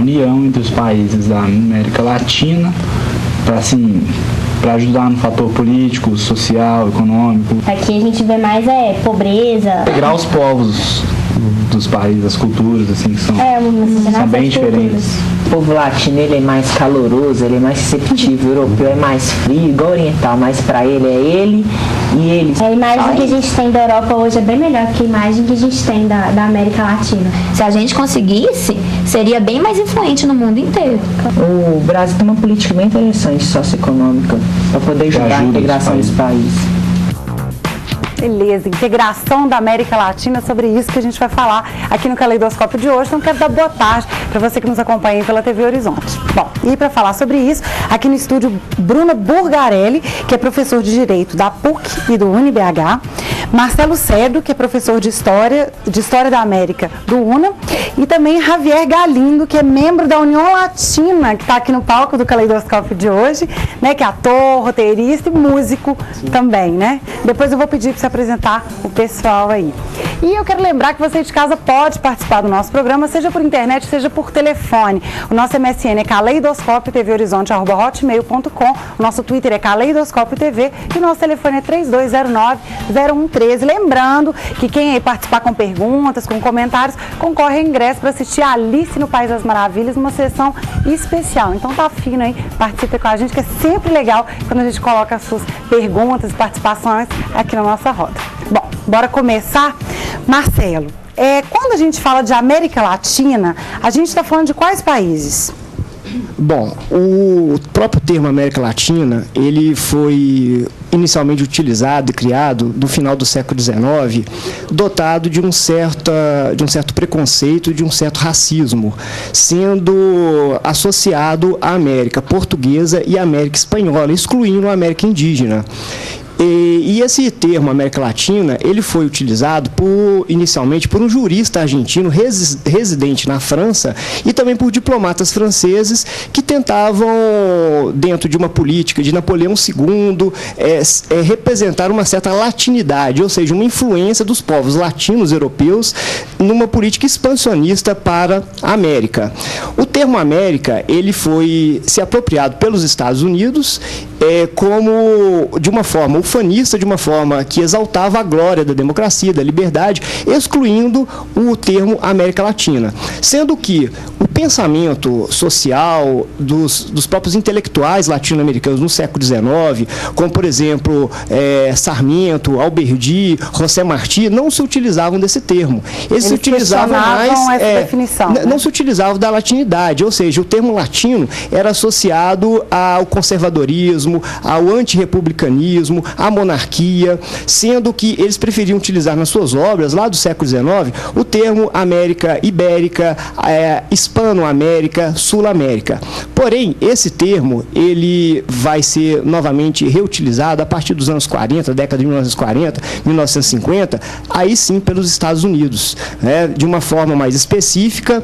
união entre os países da América Latina para ajudar no fator político, social, econômico. Aqui a gente vê mais pobreza. Integrar os povos dos países, as culturas, assim, que são bem diferentes. O povo latino, ele é mais caloroso, ele é mais receptivo, o europeu é mais frio, igual o oriental, mas para ele é ele e eles. A imagem que a gente tem da Europa hoje é bem melhor que a imagem que a gente tem da América Latina. Se a gente conseguisse, seria bem mais influente no mundo inteiro. O Brasil tem uma política bem interessante socioeconômica para poder ajudar a integração desse país. Beleza, integração da América Latina, sobre isso que a gente vai falar aqui no Caleidoscópio de hoje. Então quero dar boa tarde para você que nos acompanha pela TV Horizonte. Bom, e para falar sobre isso, aqui no estúdio, Bruna Burgarelli, que é professor de Direito da PUC e do UniBH, Marcelo Cedro, que é professor de História da América do UNA, e também Javier Galindo, que é membro da União Latina, que está aqui no palco do Caleidoscópio de hoje, né, que é ator, roteirista e músico também, né? Depois eu vou pedir para você apresentar o pessoal aí. E eu quero lembrar que você de casa pode participar do nosso programa, seja por internet, seja por telefone. O nosso MSN é caleidoscopiotvhorizonte@hotmail.com, o nosso Twitter é caleidoscopiotv e o nosso telefone é 3209-0113. Lembrando que quem aí participar com perguntas, com comentários, concorre a ingresso para assistir a Alice no País das Maravilhas, uma sessão especial. Então tá fino aí, participe com a gente, que é sempre legal quando a gente coloca as suas perguntas, participações aqui na nossa roda. Bom, bora começar. Marcelo, quando a gente fala de América Latina, a gente está falando de quais países? Bom, o próprio termo América Latina, ele foi inicialmente utilizado e criado no final do século XIX, dotado de um certo preconceito, de um certo racismo, sendo associado à América Portuguesa e à América Espanhola, excluindo a América Indígena. E esse termo América Latina, ele foi utilizado inicialmente por um jurista argentino residente na França e também por diplomatas franceses que tentavam, dentro de uma política de Napoleão II, representar uma certa latinidade, ou seja, uma influência dos povos latinos europeus numa política expansionista para a América. O termo América, ele foi se apropriado pelos Estados Unidos como, de uma forma ufanista, de uma forma que exaltava a glória da democracia, da liberdade, excluindo o termo América Latina. Sendo que o pensamento social dos próprios intelectuais latino-americanos no século XIX, como, por exemplo, Sarmiento, Alberdi, José Martí, não se utilizavam desse termo. Eles se utilizavam mais... essa definição, não se utilizavam da latinidade, ou seja, o termo latino era associado ao conservadorismo, ao antirrepublicanismo, à monarquia, sendo que eles preferiam utilizar nas suas obras, lá do século XIX, o termo América Ibérica, Hispano-América, Sul-América. Porém, esse termo, ele vai ser novamente reutilizado a partir dos anos 40, década de 1940, 1950, aí sim pelos Estados Unidos, né, de uma forma mais específica,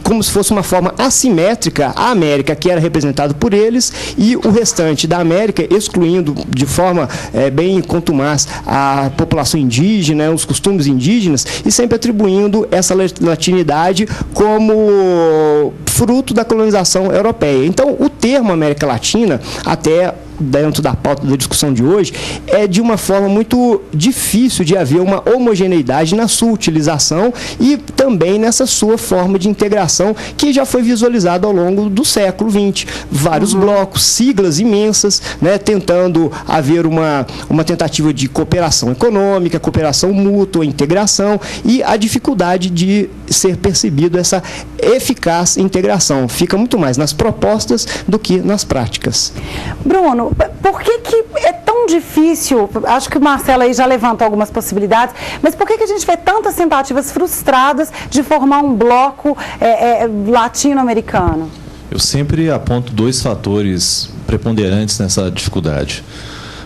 como se fosse uma forma assimétrica, a América, que era representada por eles, e o restante da América, excluindo de forma bem contumaz a população indígena, os costumes indígenas, e sempre atribuindo essa latinidade como fruto da colonização europeia. Então, o termo América Latina, até dentro da pauta da discussão de hoje, é de uma forma muito difícil de haver uma homogeneidade na sua utilização e também nessa sua forma de integração que já foi visualizada ao longo do século XX. Vários blocos, siglas imensas, né, tentando haver uma tentativa de cooperação econômica, cooperação mútua, integração e a dificuldade de ser percebido essa eficaz integração. Fica muito mais nas propostas do que nas práticas. Bruno, por que é tão difícil? Acho que o Marcelo aí já levantou algumas possibilidades, mas por que a gente vê tantas tentativas frustradas de formar um bloco latino-americano? Eu sempre aponto dois fatores preponderantes nessa dificuldade.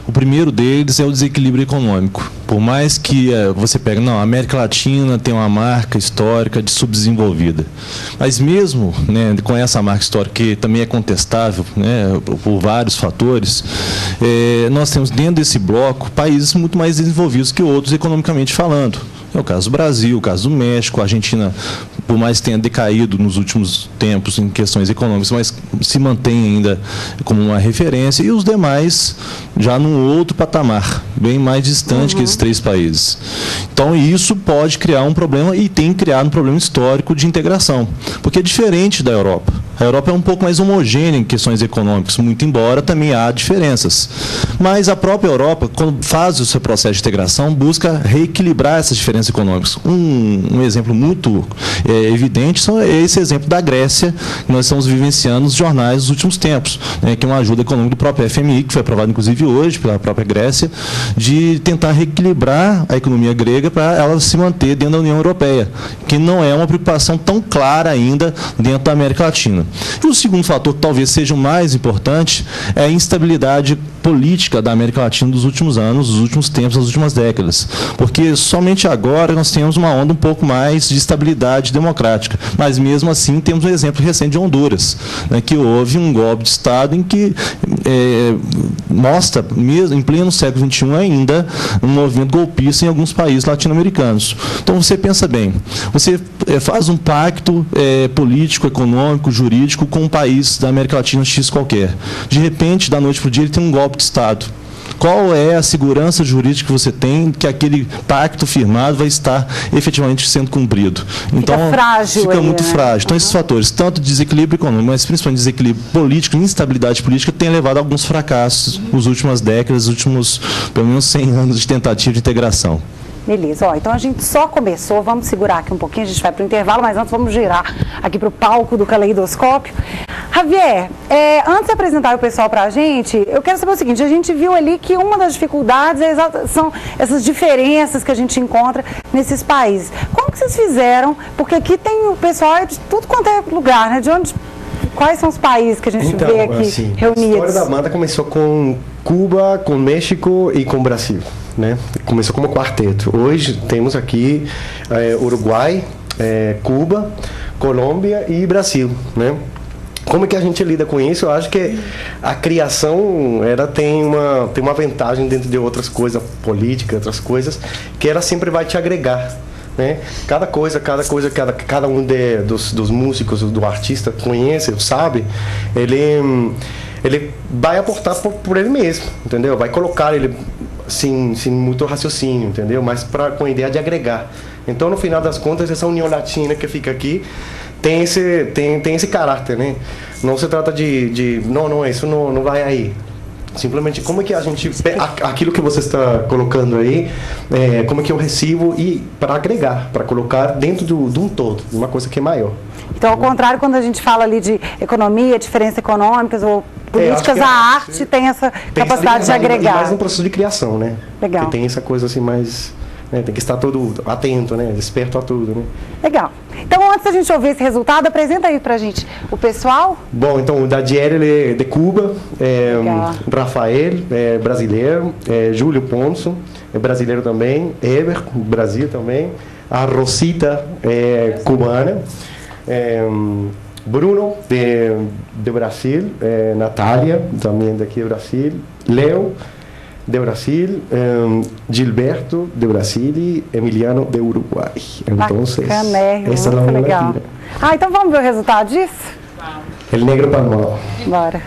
O primeiro deles é o desequilíbrio econômico. Por mais que você pegue, a América Latina tem uma marca histórica de subdesenvolvida. Mas mesmo, né, com essa marca histórica, que também é contestável, né, por vários fatores, nós temos dentro desse bloco países muito mais desenvolvidos que outros economicamente falando. É o caso do Brasil, o caso do México, a Argentina, por mais que tenha decaído nos últimos tempos em questões econômicas, mas se mantém ainda como uma referência, e os demais já num outro patamar, bem mais distante que esses 3 países. Então, isso pode criar um problema, e tem criado um problema histórico de integração, porque é diferente da Europa. A Europa é um pouco mais homogênea em questões econômicas, muito embora também há diferenças. Mas a própria Europa, quando faz o seu processo de integração, busca reequilibrar essas diferenças econômicas. Um exemplo muito evidente é esse exemplo da Grécia, que nós estamos vivenciando nos jornais dos últimos tempos, né, que é uma ajuda econômica do próprio FMI, que foi aprovado inclusive hoje pela própria Grécia, de tentar reequilibrar a economia grega para ela se manter dentro da União Europeia, que não é uma preocupação tão clara ainda dentro da América Latina. E o segundo fator, que talvez seja o mais importante, é a instabilidade política da América Latina dos últimos anos, dos últimos tempos, das últimas décadas. Porque somente agora nós temos uma onda um pouco mais de estabilidade democrática. Mas, mesmo assim, temos um exemplo recente de Honduras, né, que houve um golpe de Estado em que mostra, mesmo em pleno século XXI ainda, um movimento golpista em alguns países latino-americanos. Então, você pensa bem, você faz um pacto político, econômico, jurídico com um país da América Latina X qualquer. De repente, da noite para o dia, ele tem um golpe de Estado. Qual é a segurança jurídica que você tem que aquele pacto firmado vai estar efetivamente sendo cumprido? Então, fica muito frágil. Então, esses fatores, tanto de desequilíbrio econômico, mas principalmente desequilíbrio político, instabilidade política, tem levado a alguns fracassos nas últimas décadas, nos últimos, pelo menos, 100 anos de tentativa de integração. Beleza, então a gente só começou, vamos segurar aqui um pouquinho, a gente vai para o intervalo, mas antes vamos girar aqui para o palco do Caleidoscópio. Javier, antes de apresentar o pessoal para a gente, eu quero saber o seguinte, a gente viu ali que uma das dificuldades são essas diferenças que a gente encontra nesses países. Como que vocês fizeram? Porque aqui tem o pessoal de tudo quanto é lugar, né? Quais são os países que a gente vê aqui assim, reunidos? A história da banda começou com Cuba, com México e com Brasil, né? Começou como quarteto. Hoje temos aqui Uruguai, Cuba, Colômbia e Brasil, né? Como é que a gente lida com isso? Eu acho que a criação tem uma vantagem dentro de outras coisas, política, outras coisas, que ela sempre vai te agregar. Né? Cada um dos músicos, do artista conhece, sabe, ele vai aportar por ele mesmo, entendeu? Vai colocar ele sem muito raciocínio, entendeu? Mas com a ideia de agregar. Então, no final das contas, essa união latina que fica aqui tem esse caráter, né? Não se trata de não, isso não vai aí. Simplesmente como é que a gente, aquilo que você está colocando aí, como é que eu recebo e para agregar, para colocar dentro de um todo, uma coisa que é maior. Então, ao contrário, quando a gente fala ali de economia, diferenças econômicas ou políticas, a arte tem essa capacidade de agregar. Mais um processo de criação, né? Legal. Porque tem essa coisa assim mais... Né, tem que estar todo atento, né? Desperto a tudo, né? Legal. Então, antes da gente ouvir esse resultado, apresenta aí pra gente o pessoal. Bom, então, o Dadier, ele é de Cuba, Rafael, brasileiro, Júlio Ponço, brasileiro também, Eber, Brasil também, a Rosita, cubana, Bruno, de Brasil, Natália, também daqui do Brasil, Leo, de Brasil, Gilberto de Brasil e Emiliano de Uruguai. Então, essa é a legal. Então vamos ver o resultado disso? El Negro Palmado. Bora.